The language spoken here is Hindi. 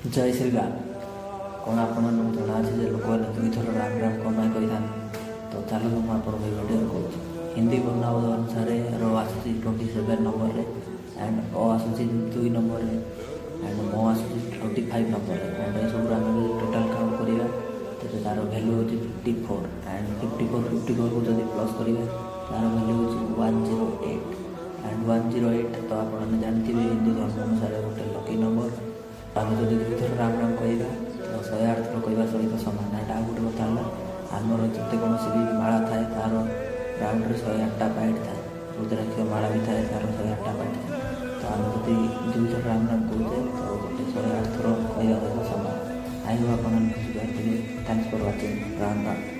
जय श्री राम। कौन आपण जना अच्छे लोक मैंने दुई थर राम राम कौन कही था। तो चलो मुझे आपको भिडियो कहूँ हिंदी वर्णावध अनुसार रो आसूसी 27 नंबर एंड ओ आसूसी 2 नंबर एंड मो आसूसी 25 नंबर एंड ये सब आम टोटाल काउंट करवा तो तार भैल्यू हूँ 54 एंड 54 को जब प्लस करेंगे तार भैल्यू हूँ 108 एंड 108 तो आप जानते हैं हिंदू धर्म अनुसार गोटे लकी नंबर। आम जब दुई थर राम राम कह तो 108 थर कहवा सहित सामान एटा गोटे कथा है आमर जिते कौन भी माला थाए तार राउंड 108टा पाइट थाए रुद्राक्ष माला भी थाए तार 108टा पाइट थाए। तो आम जब दुई थर राम राम कहते तो गोटे 108 थर कहवा सहित सामान। आई होप आप बुझीपारे। Thanks for watching. Ram Ram.